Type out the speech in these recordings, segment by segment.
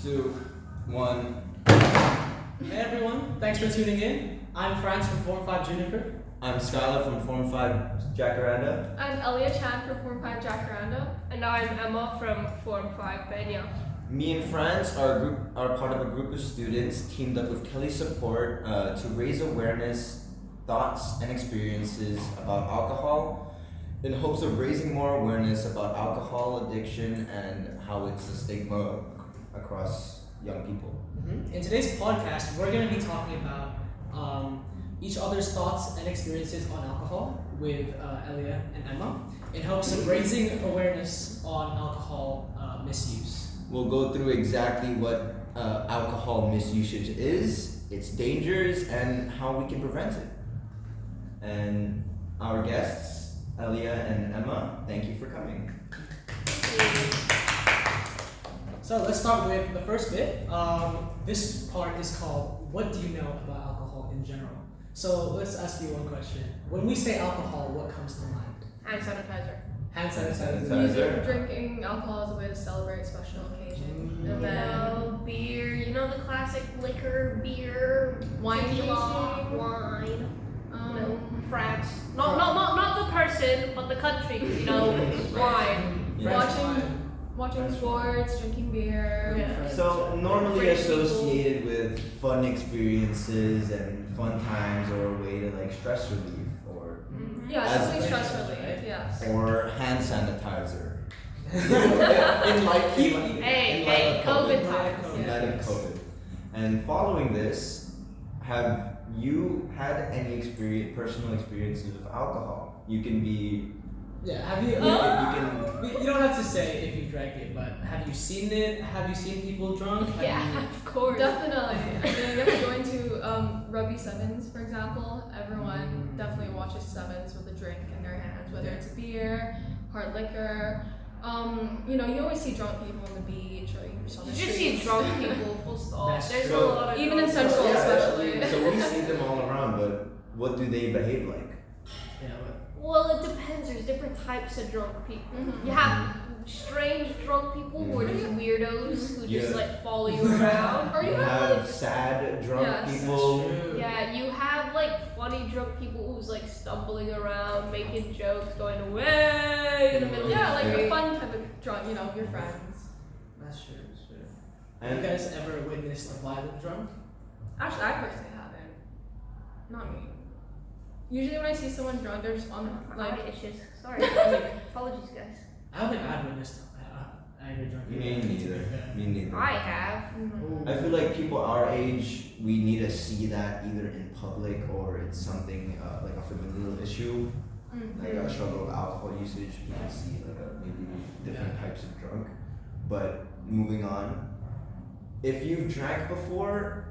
2, 1. Hey everyone, thanks for tuning in. I'm Franz from Form 5 Juniper. I'm Skylar from Form 5 Jacaranda. I'm Elia Chan from Form 5 Jacaranda. And I'm Emma from Form 5 Benya. Me and Franz are part of a group of students teamed up with KELY Support to raise awareness, thoughts, and experiences about alcohol in hopes of raising more awareness about alcohol addiction and how it's a stigma across young people. In today's podcast, we're going to be talking about each other's thoughts and experiences on alcohol with Elia and Emma in hopes of raising awareness on alcohol misuse. We'll go through exactly what alcohol misusage is, its dangers, and how we can prevent it. And our guests, Elia and Emma, thank you for coming. So let's start with the first bit. This part is called, what do you know about alcohol in general? So let's ask you one question. When we say alcohol, what comes to mind? Hand sanitizer. Hand sanitizer. Sanitizer. Drinking alcohol is a way to celebrate a special occasion. And then beer, the classic liquor, beer, wine, wine. France. Not the person, but the country. Wine. Yes. Watching sports, drinking beer. Yeah. So normally British associated with fun experiences and fun times, or a way to stress relief, or Yeah, As definitely mentioned, stress relief. right? Yes. or hand sanitizer. In light Hey, COVID times. In light of COVID. And following this, have you had any personal experiences with alcohol? You can be. Yeah, have you? You can. You don't have to say if you drank it, but have you seen it? Have you seen people drunk? Yeah, of course. Definitely. I think going to Rugby Sevens, for example, everyone definitely watches Sevens with a drink in their hands, whether it's beer, hard liquor. You always see drunk people on the beach or just on the streets. You just see drunk people, full stop. That's There's true. a lot of Even in drunk Central people. especially. So we see them all around, but what do they behave like? Yeah, but Well, it depends. There's different types of drunk people. You have strange drunk people who are just weirdos who just follow you around. Or You have sad drunk Yes, people. that's true. yeah, you have funny drunk people who's stumbling around, making jokes, going away in the middle Yeah, of the like street. a fun type of drunk, your friends. That's true. That's true. Have And you guys ever witnessed a violent drunk? Actually, I personally haven't. Not me. Usually when I see someone drunk, they're just on Eye issues. Sorry. Apologies, guys. I don't think I've witnessed angry drunk people. Me neither. Me neither. I have. I feel like people our age, we need to see that either in public or it's something like a familial issue, like a struggle of alcohol usage. We can see maybe different types of drunk. But moving on, if you've drank before,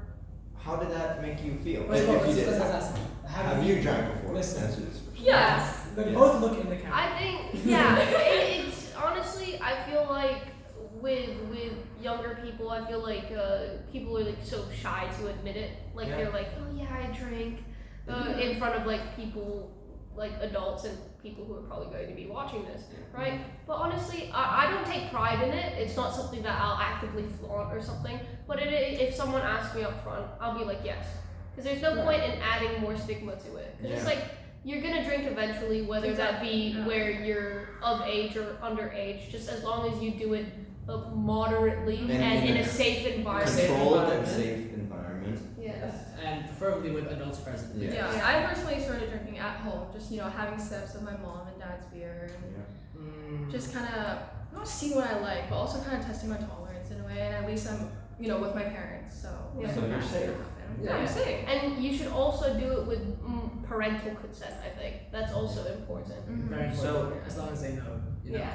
how did that make you feel? First of all, If you did, let's ask, have you drank before? Listen. Answer this question. Yes. They both look in the camera. I think, yeah, it's honestly, I feel like with younger people, I feel like people are so shy to admit it. They're oh yeah, I drank in front of people, adults and people who are probably going to be watching this, right? But honestly, I don't take pride in it. It's not something that I'll actively flaunt or something. But if someone asks me up front, I'll be like, yes. Because there's no point in adding more stigma to it. Because it's you're gonna drink eventually, whether that be where you're of age or underage, just as long as you do it moderately and in a safe environment. Controlled and safe environment. Yes. And preferably with adults present. Yeah. Yeah, I personally started drinking at home, just having sips of my mom and dad's beer, and just kind of not seeing what I like, but also kind of testing my tolerance in a way. And at least I'm, with my parents, so Yeah. So you're safe. Yeah, I'm safe. And you should also do it with parental consent, I think. That's also important. Very important. So- as long as they know. Yeah.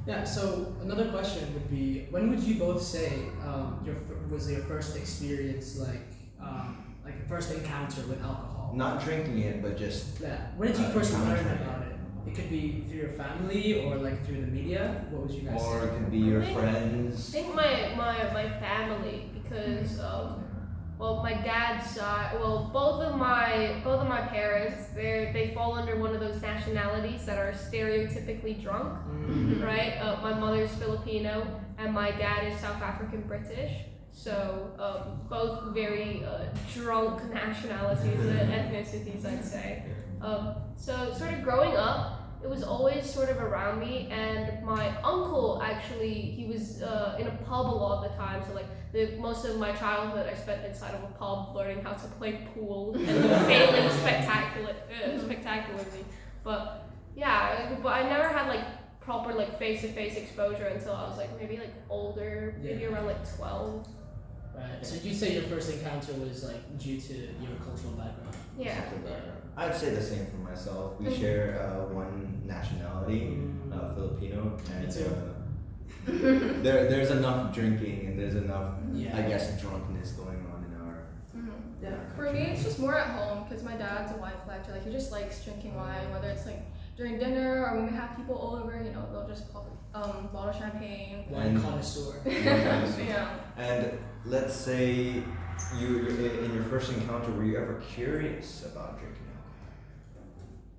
Yeah. So another question would be, when would you both say was your first experience like first encounter with alcohol? Not drinking it, but just Yeah. When did you first learn encountering about it? It could be through your family or through the media. What would you guys or say? it could be your I friends. think my family, because well, my dad's side, well, both of my parents, they fall under one of those nationalities that are stereotypically drunk, right? My mother's Filipino and my dad is South African British. So both very drunk nationalities and ethnicities, I'd say. So sort of growing up, it was always sort of around me, and my uncle actually, he was in a pub a lot of the time, so like most of my childhood I spent inside of a pub learning how to play pool and failing spectacularly. But yeah, but I never had like proper like face-to-face exposure until I was like maybe like older, maybe around like 12. Right. So you'd say your first encounter was like due to your cultural background? Yeah. I'd say the same for myself. We share one nationality, Filipino, and there's enough drinking and there's enough, I guess, drunkenness going on in our. For me, it's just more at home because my dad's a wine collector. Like he just likes drinking wine, whether it's like during dinner or when we have people over. You know, they'll just pop bottle of champagne. Wine connoisseur. Yeah. And let's say you in your first encounter, were you ever curious about drinking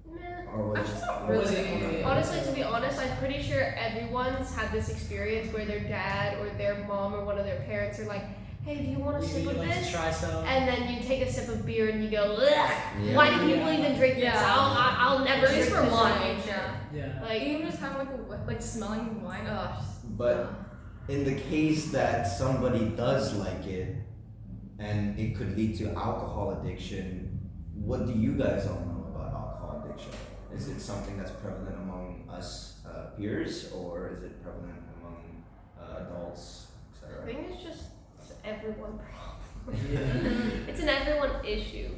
alcohol? Or was Actually, it? not or was really. it- Honestly, to be honest, I'm pretty sure everyone's had this experience where their dad or their mom or one of their parents are like, hey, do you want a sip You of like to this? try some? And then you take a sip of beer and you go, ugh, Yeah. why do people even drink this? Yeah. I'll never At drink least for this in wine, future." yeah. Yeah. Like, Even just having like smelling wine. But in the case that somebody does like it, and it could lead to alcohol addiction, what do you guys all know about alcohol addiction? Is it something that's prevalent among us peers, or is it prevalent among adults, I etc.? think it's everyone problem. It's an everyone issue.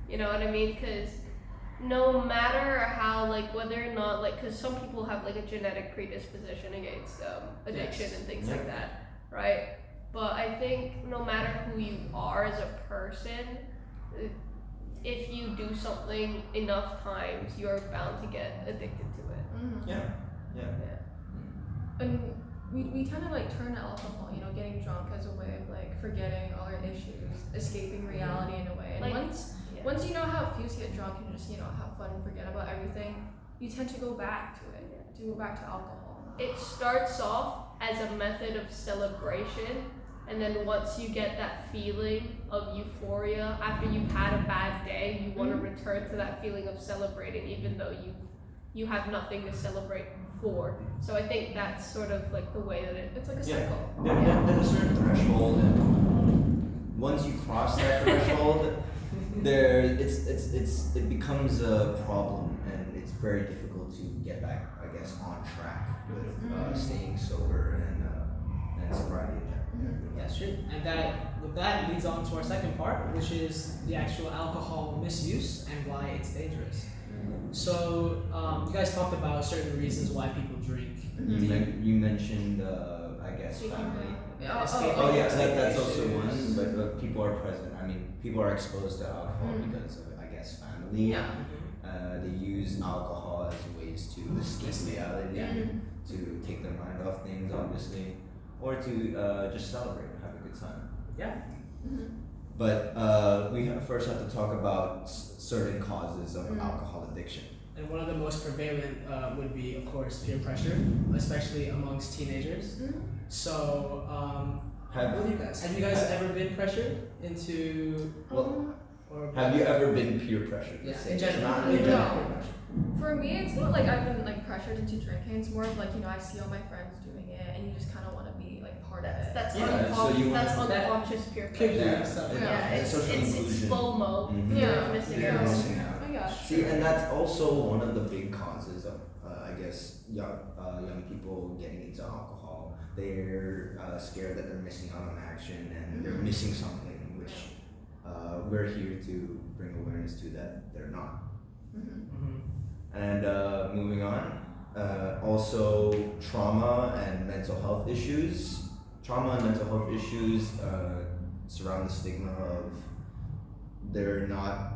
You know what I mean? Because no matter how, like, whether or not, like, because some people have, like, a genetic predisposition against addiction and things like that, right? But I think no matter who you are as a person, if you do something enough times, you're bound to get addicted to it. Yeah. And we tend to like turn to alcohol, you know, getting drunk as a way of like forgetting all our issues, escaping reality in a way. And Like, once you know how it feels to get drunk and just, you know, have fun and forget about everything, you tend to go back to it, to go back to alcohol. It starts off as a method of celebration, and then once you get that feeling of euphoria after you've had a bad day, you want to return to that feeling of celebrating, even though you have nothing to celebrate for. So I think that's sort of like the way that it's like a cycle. There's a certain threshold, and once you cross that threshold, it becomes a problem, and it's very difficult to get back, I guess, on track with staying sober and sobriety. That's true. And that leads on to our second part, which is the actual alcohol misuse and why it's dangerous. So you guys talked about certain reasons why people drink. You mentioned, I guess, family. That's also one, but people are present. I mean, people are exposed to alcohol because of, I guess, family. Yeah. They use alcohol as ways to escape reality, to take their mind off things, obviously, or to just celebrate and have a good time. Yeah. But we first have to talk about certain causes of alcohol addiction. And one of the most prevalent would be, of course, peer pressure, especially amongst teenagers. So, Have you guys ever been pressured into? Have you ever been peer pressured? Yeah, Say, in general. not In peer general. pressure. For me, it's not like I've been like pressured into drinking. It's more of like, you know, I see all my friends doing it, and you just kind of want to be like part of it. That's Yeah, so unconscious. you That's want- unconscious peer Could pressure. be Yeah. something. Yeah. It's social inclusion. FOMO. Mhm. Yeah. Missing Fear of out. missing out. Oh yeah. See, and that's also one of the big causes of, I guess, young people getting into alcohol. They're scared that they're missing out on action and they're missing something, which we're here to bring awareness to that they're not. And moving on, also trauma and mental health issues. Trauma and mental health issues surround the stigma of they're not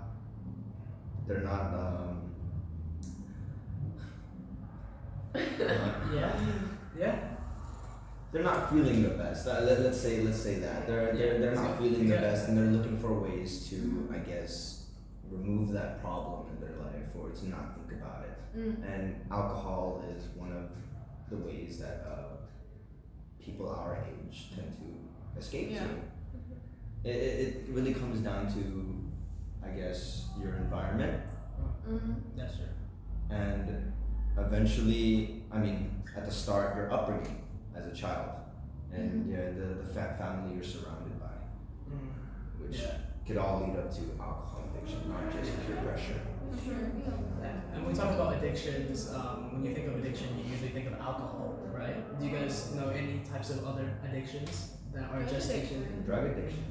they're not feeling the best. Let's say that they're not feeling the best, and they're looking for ways to, I guess, remove that problem in their life or to not think about it. And alcohol is one of the ways that people our age tend to escape to. It really comes down to, I guess, your environment. That's true. And eventually, I mean, at the start, your upbringing as a child, and the family you're surrounded by, which could all lead up to alcohol addiction, not just peer pressure. And when we talk about addictions, when you think of addiction, you usually think of alcohol, right? Do you guys know any types of other addictions that are just Drug addiction.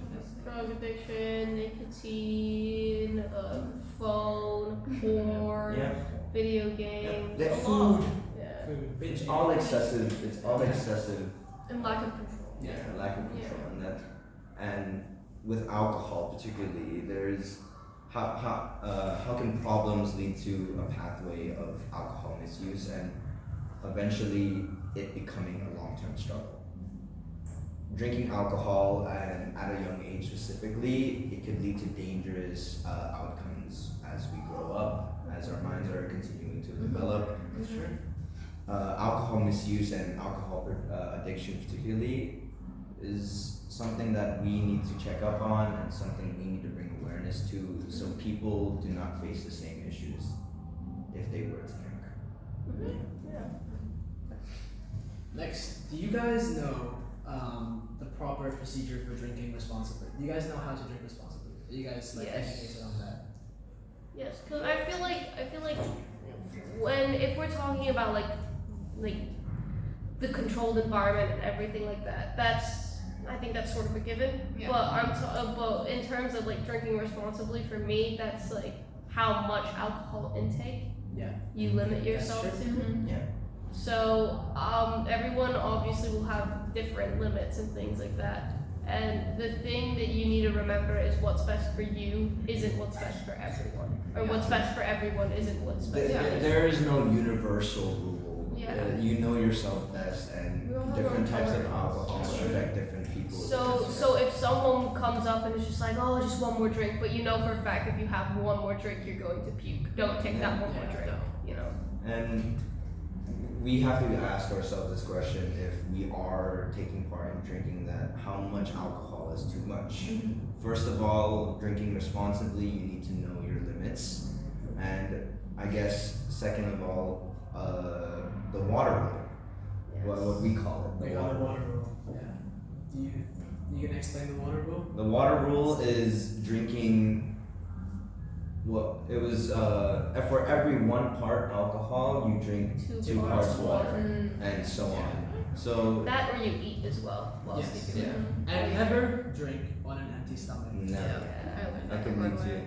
Drug addiction, nicotine, phone, porn, video games, Yeah. food? Yeah. Food. It's all excessive. It's all excessive. And lack of control. Yeah, lack of control, and with alcohol particularly, there's how can problems lead to a pathway of alcohol misuse and eventually it becoming a long-term struggle. Drinking alcohol and at a young age specifically, it could lead to dangerous outcomes as we grow up, as our minds are continuing to develop. That's true. Alcohol misuse and alcohol addiction particularly is something that we need to check up on and something we need to bring awareness to so people do not face the same issues if they were to drink. Next, do you guys know the proper procedure for drinking responsibly? Do you guys know how to drink responsibly? Are you guys educated on that? Yes, because I feel like if we're talking about like the controlled environment and everything like that, I think that's sort of a given. Yeah. But in terms of like drinking responsibly, for me, that's like how much alcohol intake you limit yourself to. Yeah. So everyone obviously will have different limits and things like that. And the thing that you need to remember is what's best for you isn't what's best for everyone. Or what's best for everyone isn't what's best for you. There is no universal rule. You know yourself best, and different types of alcohol affect different people. So if someone comes up and is just like, oh, just one more drink, but you know for a fact if you have one more drink, you're going to puke. Don't take that one more drink, you know. And we have to ask ourselves this question: if we are taking part in drinking, that how much alcohol is too much? First of all, drinking responsibly, you need to know your limits, and I guess second of all, the water rule, what we call it, the water rule. Yeah. You can explain the water rule? The water rule is drinking. Well, it was for every 1 part alcohol, you drink 2 parts water, and so on. So that or you eat as well. And never drink on an empty stomach. No, that could lead to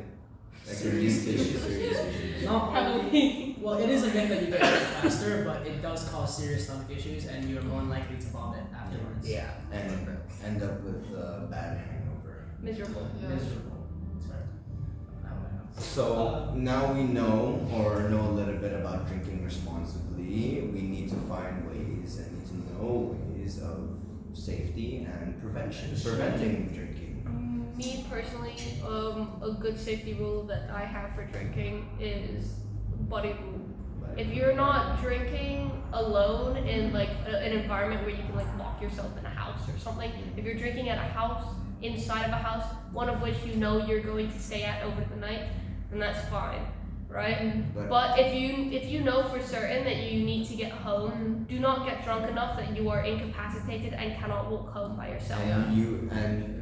Serious issues. Not only, well, it is a myth that you get drunk faster, but it does cause serious stomach issues, and you are more likely to vomit afterwards. Yeah. And end up with bad hangover. Miserable. Miserable. Sorry. So now we know or know a little bit about drinking responsibly. We need to find ways and need to know ways of safety and preventing drinking. Me personally, a good safety rule that I have for drinking is buddy rule. If you're not drinking alone in like an environment where you can like lock yourself in a house or something, if you're drinking at a house, inside of a house, one of which you know you're going to stay at over the night, then that's fine, right? But if you know for certain that you need to get home, do not get drunk enough that you are incapacitated and cannot walk home by yourself. And you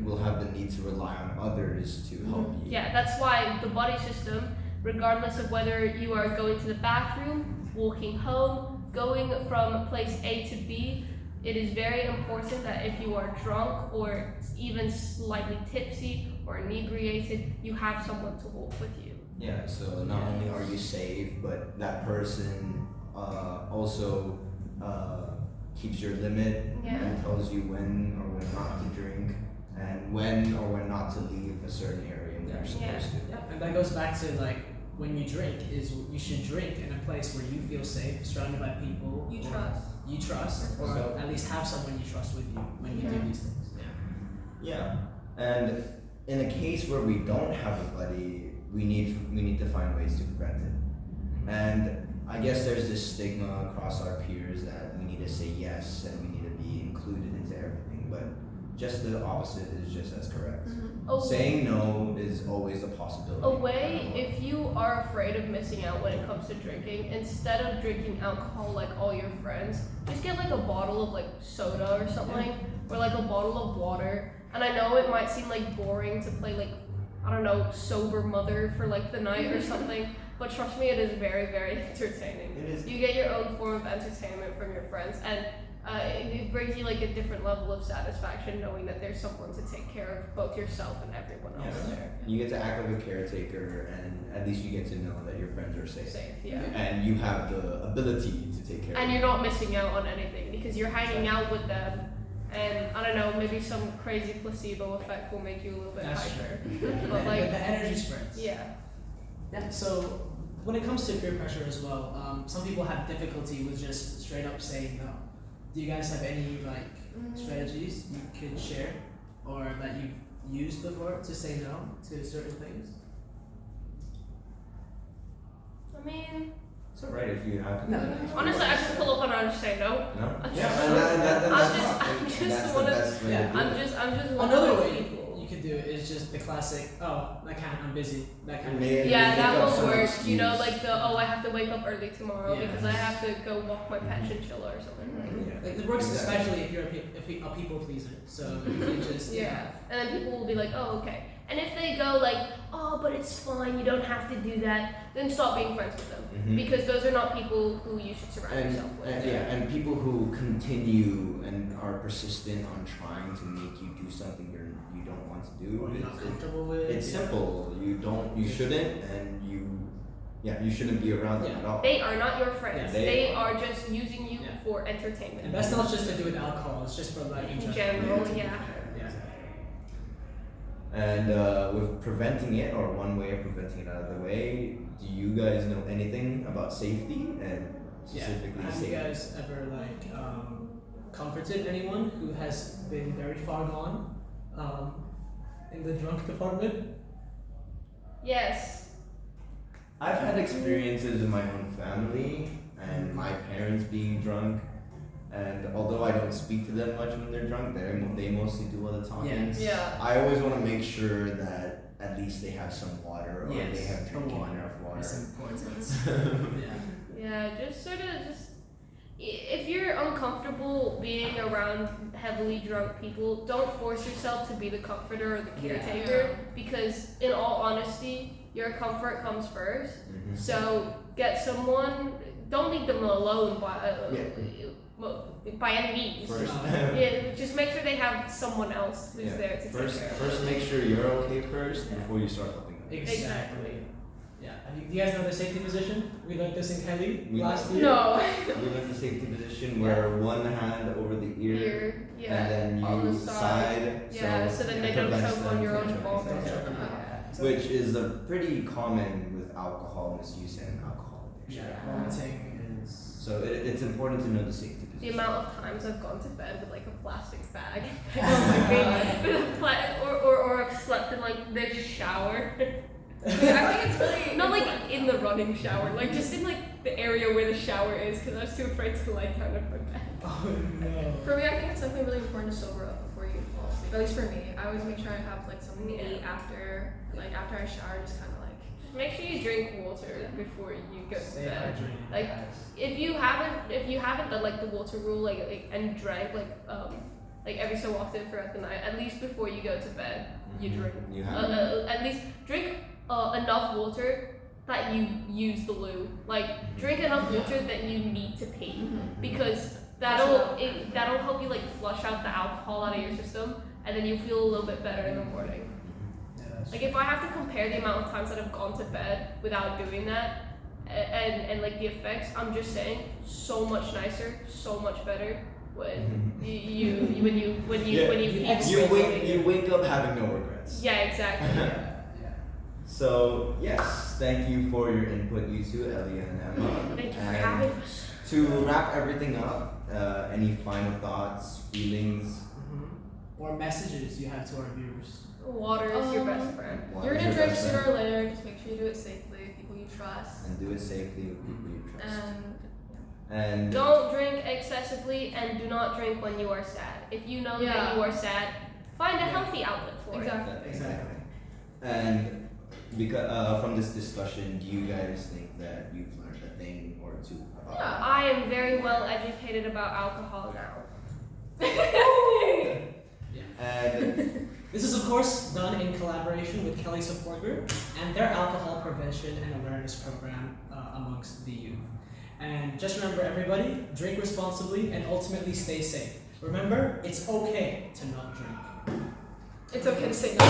will have the need to rely on others to help you. Yeah, that's why the buddy system, regardless of whether you are going to the bathroom, walking home, going from place A to B, it is very important that if you are drunk or even slightly tipsy or inebriated, you have someone to walk with you. Yeah, so not only are you safe, but that person also keeps your limit and tells you when or when not to drink and when or when not to leave a certain area when you're supposed to. And that goes back to like when you drink is you should drink in a place where you feel safe, surrounded by people You you trust, or at least have someone you trust with you when you do these things. Yeah, and in a case where we don't have a buddy, we need to find ways to prevent it. And I guess there's this stigma across our peers that we need to say yes and we need to be included into everything, but just the opposite is just as correct. Saying no is always a possibility. A way, if you are afraid of missing out when it comes to drinking, instead of drinking alcohol like all your friends, just get like a bottle of like soda or something, or like a bottle of water. And I know it might seem like boring to play like, I don't know, sober mother for like the night or something, but trust me, it is very, very entertaining. It is. You get your own form of entertainment from your friends, and it brings you like a different level of satisfaction knowing that there's someone to take care of both yourself and everyone else there. You get to act like a caretaker, and at least you get to know that your friends are safe. Yeah. And you have the ability to take care And of you're not missing out on anything because you're hanging out with them. And I don't know, maybe some crazy placebo effect will make you a little bit hyper. But The like, energy spreads. yeah. So when it comes to peer pressure as well, some people have difficulty with just straight up saying no. Do you guys have any like strategies you could share or that you've used before to say no to certain things? I mean, It's alright if you have to. No. honestly, I just pull up and I just say no. No? I'm That's just the one of, best way to do I'm it. just one Another of those way people. you could do it is just the classic, oh, I can't, I'm busy, that kind of Yeah. thing. Yeah, Make that up will some work. You know, excuse. like the I have to wake up early tomorrow Yeah. because I have to go walk my pet chinchilla or something. Like, it works Exactly. especially if you're a people pleaser. So you can just Yeah. And then people will be like, oh, okay. And if they go like, oh, but it's fine, you don't have to do that, then stop being friends with them. Because those are not people who you should surround yourself with. And people who continue and are persistent on trying to make you do something you don't want to do. or you're not comfortable with. It's simple. You shouldn't, and you shouldn't be around them Yeah. at all. They are not your friends. Yeah, they are just using you Yeah. for entertainment. And that's not just to do with alcohol, it's just for life In general, yeah. And with preventing it, or one way of preventing it out of the way, do you guys know anything about safety and specifically Have safety? you guys ever comforted anyone who has been very far gone in the drunk department? Yes. I've had experiences in my own family and my parents being drunk, and although I don't speak to them much when they're drunk, they mostly do all the talking. Yes. Yeah. I always want to make sure that at least they have some water, or Yes, they have the drinking water. enough water. It's important. Yeah. Yeah, just if you're uncomfortable being around heavily drunk people, don't force yourself to be the comforter or the caretaker because in all honesty, your comfort comes first. So get someone, don't leave them alone by any means. First, Yeah, just make sure they have someone else who's there to take care of them. first make sure you're okay first before you start helping them. Exactly. Yeah. Do you guys know the safety position? We learned this in KELY We- last year. No. You have the safety position where one hand over the ear, Yeah. and then on the you side. Yeah, so then they it don't prevents choke them on your from own choking. fault. So- Which is a pretty common with alcohol misuse and alcohol addiction. Yeah. Vomiting is. So it's important to know the safety The position. amount of times I've gone to bed with like a plastic bag or I've slept in like the shower. I think it's really Not like in the running shower, like just in like the area where the shower is because I was too afraid to like kind of my bed. Oh no. For me, I think it's definitely really important to sober up before you fall asleep. At least for me, I always make sure I have like something to eat after I shower, just kind of like. Just make sure you drink water before you go to Stay bed. hydrated. Like, guys. If you haven't done like the water rule like and drank like every so often throughout the night, at least before you go to bed, you drink. You have At least drink enough water that you use the loo. Like drink enough water that you need to pee because that'll help you like flush out the alcohol out of your system, and then you feel a little bit better in the morning. Yeah, that's Like if I have to compare the amount of times that I've gone to bed without doing that, and like the effects, I'm just saying so much nicer, so much better when when you pee. you wake up having no regrets. Yeah, exactly. Yeah. So yes, thank you for your input, you two, Elia and Emma. Thank you for And having us. to wrap everything up, any final thoughts, feelings? Or messages you have to our viewers. Water is your best friend. What You're is gonna your drink best sooner friend? or later. Just make sure you do it safely with people you trust. And do it safely with people you trust. And And Don't drink excessively and do not drink when you are sad. If you know that you are sad, find a healthy outlet for it. Exactly. And because from this discussion, do you guys think that you've learned a thing or two about Yeah. I am very well educated about alcohol now. And This is, of course, done in collaboration with KELY Support Group and their alcohol prevention and awareness program amongst the youth. And just remember, everybody, drink responsibly and ultimately stay safe. Remember, it's okay to not drink. it's okay to say no.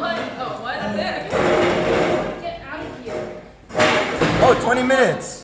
What? Oh, what? That's it. Get out of here. oh, 20 minutes.